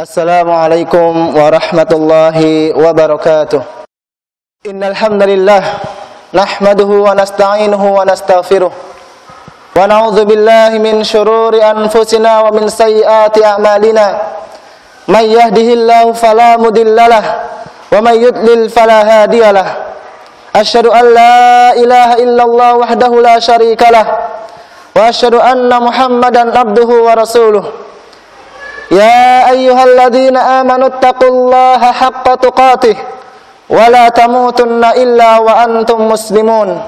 Assalamualaikum warahmatullahi wabarakatuh. Innal hamdalillah nahmaduhu wa nasta'inuhu wa nastaghfiruh wa na'udzu billahi min shururi anfusina wa min sayyiati a'malina. May yahdihillahu fala mudhillalah wa may yudlil fala hadiyalah. Asyhadu an la ilaha illallah wahdahu la syarikalah wa asyhadu anna Muhammadan abduhu wa rasuluh. Ya ayyuhalladzina amanu taqullaha haqqa tuqatih wa la tamutunna illa wa antum muslimun.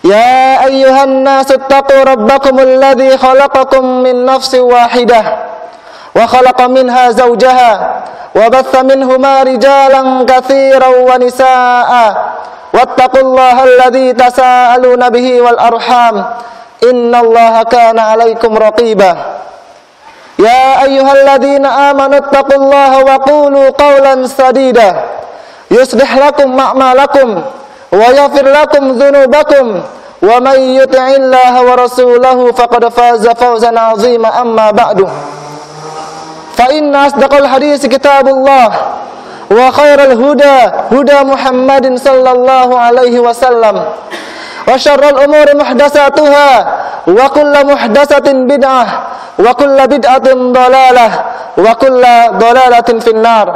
Ya ayyuhan nasu taqu rabbakumul ladzi khalaqakum min nafsin wahidah wa khalaqa minha zawjaha wa batha minhuma rijalan katsiran wa nisaa'a wattaqullaha alladzi tasaaluna bihi wal arham innallaha kana 'alaikum raqiba. Ya ayyuhalladzina amanu taqullaha wa qulu qawlan sadida yuslih lakum a'malakum wa yaghfir lakum dhunubakum wa may yuti'illaha wa rasulahu faqad faza fawzan 'azima amma ba'du. Fa inna asdaqal hadits kitabullah wa khairal huda huda Muhammadin sallallahu alaihi wasallam wa syarrul umuri muhdatsatuha wa kullu muhdatsatin bid'ah wa kullu bid'atin dhalalah wa kullu dhalalatin finnar.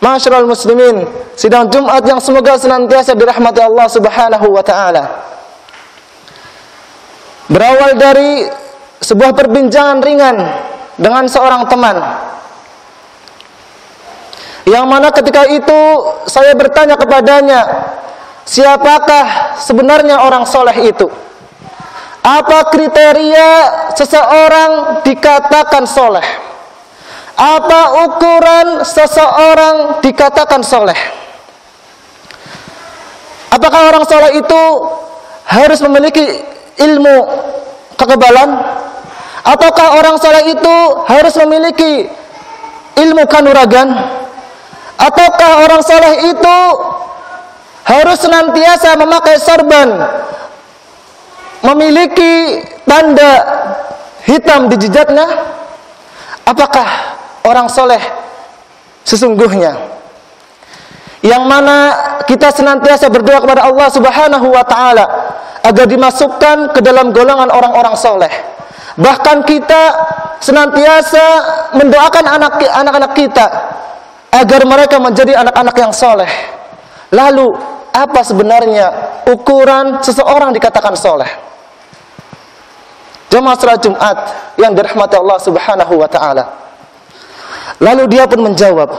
Ma'asyiral muslimin, sidang Jumat yang semoga senantiasa dirahmati Allah Subhanahu wa taala. Berawal dari sebuah perbincangan ringan dengan seorang teman, yang mana ketika itu saya bertanya kepadanya, siapakah sebenarnya orang soleh itu? Apa kriteria seseorang dikatakan soleh? Apa ukuran seseorang dikatakan soleh? Apakah orang soleh itu harus memiliki ilmu kekebalan? Ataukah orang soleh itu harus memiliki ilmu kanuragan? Ataukah orang soleh itu harus senantiasa memakai sorban, memiliki tanda hitam di jidatnya? Apakah orang soleh sesungguhnya? Yang mana kita senantiasa berdoa kepada Allah Subhanahu wa taala agar dimasukkan ke dalam golongan orang-orang soleh. Bahkan kita senantiasa mendoakan anak-anak kita agar mereka menjadi anak-anak yang soleh. Lalu apa sebenarnya ukuran seseorang dikatakan soleh? Jemaah salat Jumat yang dirahmati Allah Subhanahu wa taala. Lalu dia pun menjawab.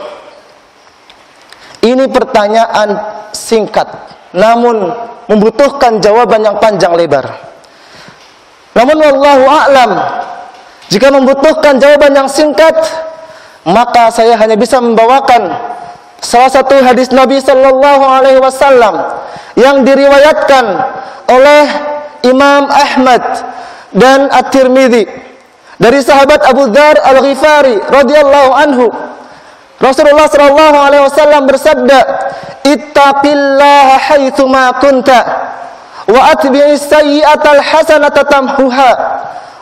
Ini pertanyaan singkat, namun membutuhkan jawaban yang panjang lebar. Namun wallahu a'lam, jika membutuhkan jawaban yang singkat, maka saya hanya bisa membawakan salah satu hadis Nabi sallallahu alaihi wasallam yang diriwayatkan oleh Imam Ahmad dan At-Tirmidzi dari sahabat Abu Dzar Al-Ghifari radhiyallahu anhu. Rasulullah sallallahu alaihi wasallam bersabda, "Ittaqillaha haitsu ma kunta wa atbi'is sayyi'atal hasanata tamhuha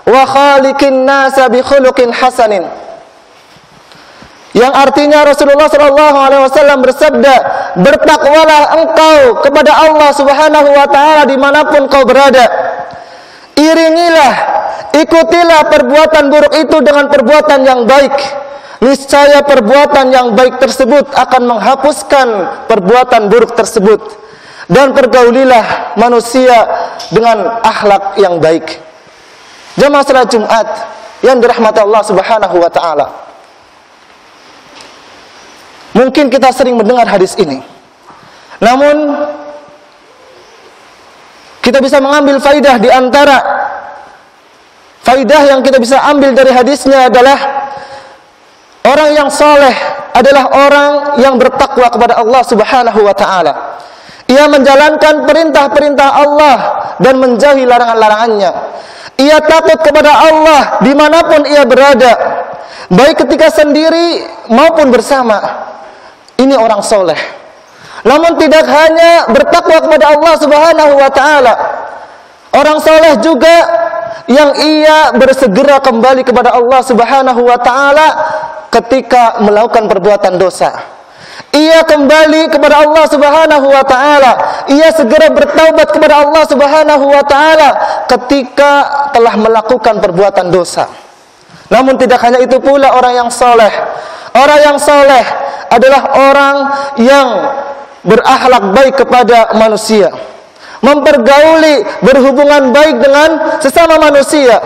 wa khaliqin nasa bi khuluqin hasanin." Yang artinya Rasulullah sallallahu alaihi wasallam bersabda, "Bertakwalah engkau kepada Allah Subhanahu wa taala dimanapun kau berada. Iringilah, ikutilah perbuatan buruk itu dengan perbuatan yang baik. Niscaya perbuatan yang baik tersebut akan menghapuskan perbuatan buruk tersebut. Dan pergaulilah manusia dengan akhlak yang baik." Jemaah salat Jumat yang dirahmati Allah Subhanahu wa taala. Mungkin kita sering mendengar hadis ini, namun kita bisa mengambil faidah. Di antara faidah yang kita bisa ambil dari hadisnya adalah orang yang soleh adalah orang yang bertakwa kepada Allah Subhanahu wa ta'ala. Ia menjalankan perintah-perintah Allah dan menjauhi larangan-larangannya. Ia takut kepada Allah dimanapun ia berada, baik ketika sendiri maupun bersama. Ini orang soleh. Namun tidak hanya bertakwa kepada Allah Subhanahu wa ta'ala, orang soleh juga yang ia bersegera kembali kepada Allah Subhanahu wa ta'ala ketika melakukan perbuatan dosa. Ia kembali kepada Allah Subhanahu wa taala. Ia segera bertaubat kepada Allah Subhanahu wa taala ketika telah melakukan perbuatan dosa. Namun tidak hanya itu pula orang yang saleh. Orang yang saleh adalah orang yang berakhlak baik kepada manusia, mempergauli, berhubungan baik dengan sesama manusia,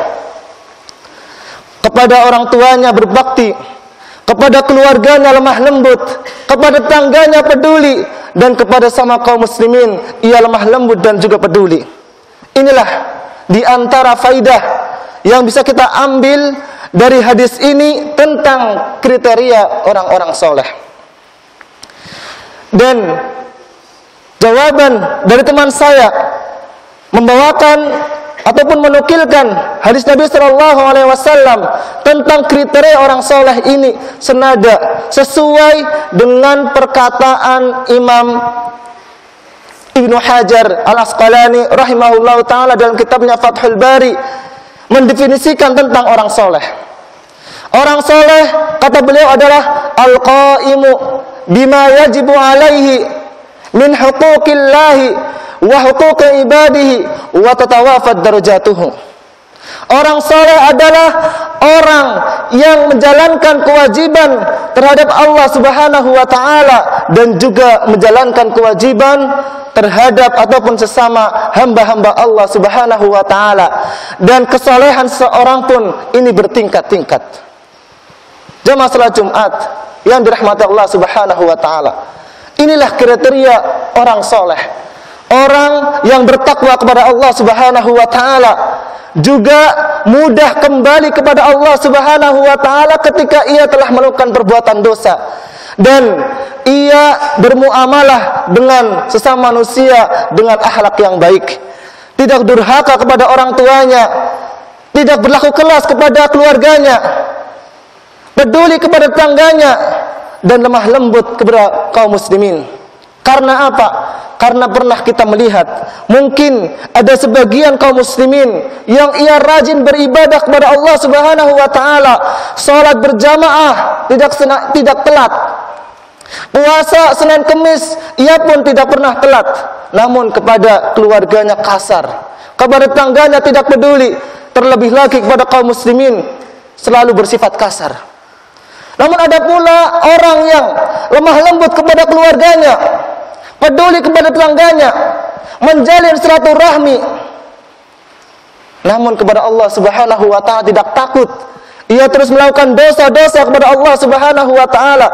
kepada orang tuanya berbakti, kepada keluarganya lemah lembut, kepada tetangganya peduli, dan kepada sama kaum muslimin ia lemah lembut dan juga peduli. Inilah di antara faidah yang bisa kita ambil dari hadis ini tentang kriteria orang-orang soleh. Dan jawaban dari teman saya membawakan ataupun menukilkan hadis Nabi Shallallahu Alaihi Wasallam tentang kriteria orang soleh ini senada sesuai dengan perkataan Imam Ibnu Hajar Al-Asqalani rahimahullahu taala dalam kitabnya Fathul Bari, mendefinisikan tentang orang soleh. Orang soleh, kata beliau, adalah al-qaimu bima yajibu alaihi min huquqillahi wa huquqi ibadihi wa tatawafad darajatuhu. Orang soleh adalah orang yang menjalankan kewajiban terhadap Allah Subhanahu wa taala dan juga menjalankan kewajiban terhadap ataupun sesama hamba-hamba Allah Subhanahu wa taala. Dan kesolehan seorang pun ini bertingkat-tingkat. Jamaah salat Jumat yang dirahmati Allah Subhanahu wa taala. Inilah kriteria orang soleh. Orang yang bertakwa kepada Allah Subhanahu wa taala, juga mudah kembali kepada Allah Subhanahu wa taala ketika ia telah melakukan perbuatan dosa, dan ia bermuamalah dengan sesama manusia dengan akhlak yang baik, tidak durhaka kepada orang tuanya, tidak berlaku keras kepada keluarganya, peduli kepada tetangganya, dan lemah lembut kepada kaum muslimin. Karena apa? Karena pernah kita melihat mungkin ada sebagian kaum muslimin yang ia rajin beribadah kepada Allah Subhanahu wa taala, salat berjamaah tidak telat, puasa Senin Kemis ia pun tidak pernah telat, namun kepada keluarganya kasar, kepada tetangganya tidak peduli, terlebih lagi kepada kaum muslimin selalu bersifat kasar. Namun ada pula orang yang lemah lembut kepada keluarganya, peduli kepada tetangganya, menjalin silaturahmi, namun kepada Allah Subhanahu wa taala tidak takut. Ia terus melakukan dosa-dosa kepada Allah Subhanahu wa taala,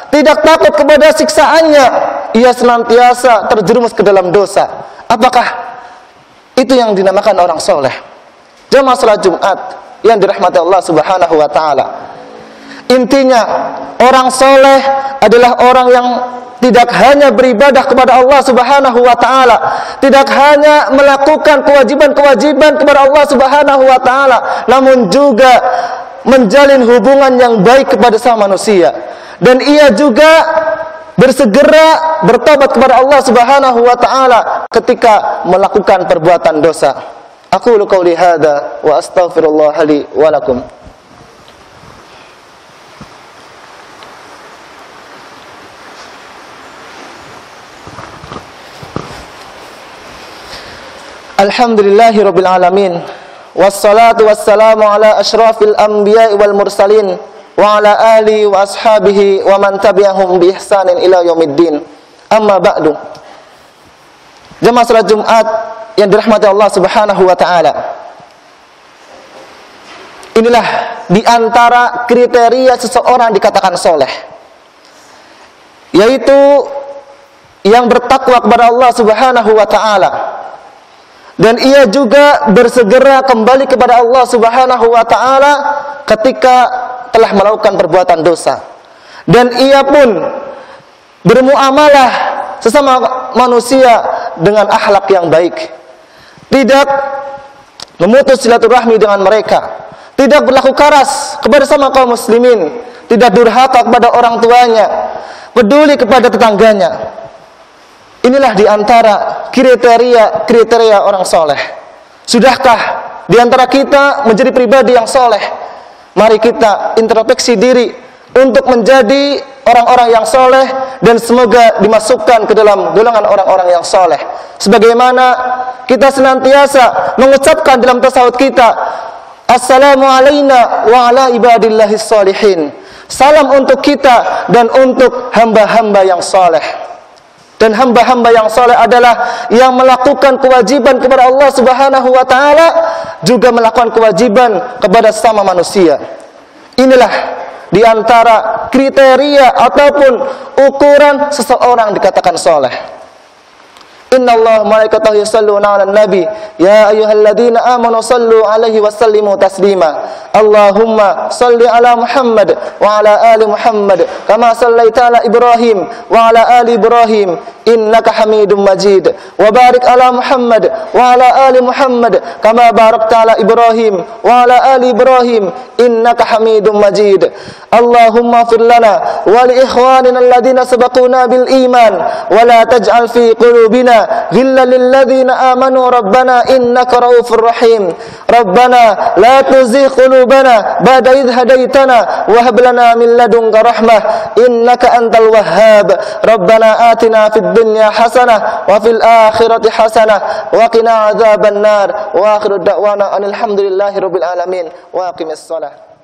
tidak takut kepada siksaannya. Ia senantiasa terjerumus ke dalam dosa. Apakah itu yang dinamakan orang soleh? Jamaah salat Jumat yang dirahmati Allah Subhanahu wa taala. Intinya, orang soleh adalah orang yang tidak hanya beribadah kepada Allah Subhanahu wa taala, tidak hanya melakukan kewajiban-kewajiban kepada Allah Subhanahu wa taala, namun juga menjalin hubungan yang baik kepada sama manusia. Dan ia juga bersegera bertobat kepada Allah Subhanahu wa taala ketika melakukan perbuatan dosa. Aqulu qouli hadza wa astaghfirullah li wa lakum. Alhamdulillahi rabbil alamin, wassalatu wassalamu ala asyrafil anbiya'i wal mursalin, wa ala alihi wa ashabihi wa man tabi'ahum bi ihsanin ila yaumiddin. Amma ba'du. Jamaah salat Jumat yang dirahmati Allah Subhanahu wa taala. Inilah di antara kriteria seseorang dikatakan soleh, yaitu yang bertakwa kepada Allah Subhanahu wa taala, dan ia juga bersegera kembali kepada Allah Subhanahu wa taala ketika telah melakukan perbuatan dosa. Dan ia pun bermuamalah sesama manusia dengan akhlak yang baik, tidak memutus silaturahmi dengan mereka, tidak berlaku keras kepada sama kaum muslimin, tidak durhaka kepada orang tuanya, peduli kepada tetangganya. Inilah di antara kriteria orang soleh. Sudahkah di antara kita menjadi pribadi yang soleh? Mari kita introspeksi diri, untuk menjadi orang-orang yang soleh dan semoga dimasukkan ke dalam golongan orang-orang yang soleh. Sebagaimana kita senantiasa mengucapkan dalam tasawuf kita, Assalamu alaina wa ala ibadillahis sholihin. Salam untuk kita dan untuk hamba-hamba yang soleh. Dan hamba-hamba yang soleh adalah yang melakukan kewajiban kepada Allah Subhanahu wa ta'ala, juga melakukan kewajiban kepada sesama manusia. Inilah di antara kriteria ataupun ukuran seseorang dikatakan soleh. Innallaha malaikatahu yusholluna 'alan nabi ya ayyuhalladzina amanu shallu 'alaihi wa sallimu taslima. Allahumma shalli 'ala Muhammad wa 'ala ali Muhammad kama shallaita 'ala Ibrahim wa 'ala ali Ibrahim innaka Hamidum Majid. Wa barik 'ala Muhammad wa 'ala ali Muhammad kama barakta 'ala Ibrahim wa 'ala ali Ibrahim innaka Hamidum Majid. Allahumma ighfir lana wa li ikhwanina alladhina sabaquna bil iman wa la taj'al fi qulubina غلا للذين آمنوا ربنا إنك رؤوف رحيم ربنا لا تزغ قلوبنا بعد إذ هديتنا وهب لنا من لدنك رحمة إنك أنت الوهاب ربنا آتنا في الدنيا حسنة وفي الآخرة حسنة وقنا عذاب النار وآخر الدعوانا أن الحمد لله رب العالمين وأقم الصلاة.